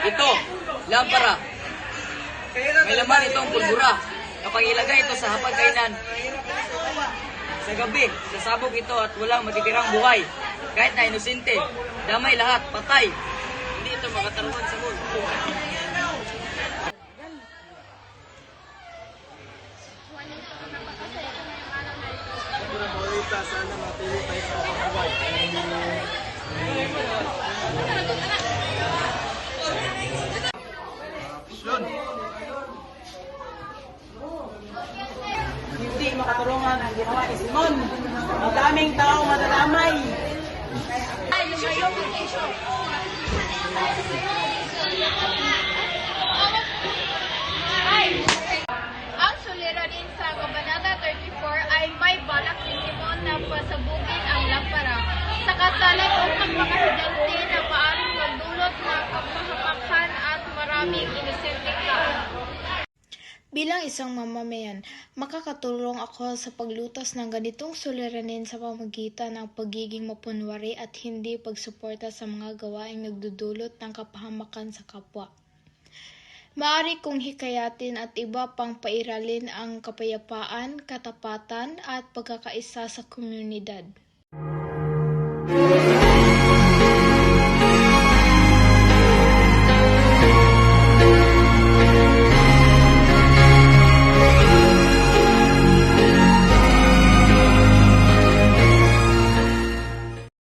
Ito, lampara. May laman itong pulbura. Kapag ilagay ito sa hapagkainan, sa gabi, sasabog ito at walang matitirang buhay. Kahit na inosente, damay lahat, patay. Hindi ito makatarungan sa mundo. Sana matuloy tayo sa pagbuhay. Hindi makatulungan ang ginawa ni Simon. Madaming tao madadamay. Ang suliranin sa Kabanata 34 ay may balak ni Simon na pasabugin ang lampara sa kasalan upang makasidente na maaring magdulot ng kapahamakan at maraming inosenteng tao. Bilang isang mamamayan, makakatulong ako sa paglutas ng ganitong suliranin sa pamamagitan ng pagiging mapunwari at hindi pagsuporta sa mga gawaing nagdudulot ng kapahamakan sa kapwa. Maaari kong hikayatin at iba pang pairalin ang kapayapaan, katapatan at pagkakaisa sa komunidad.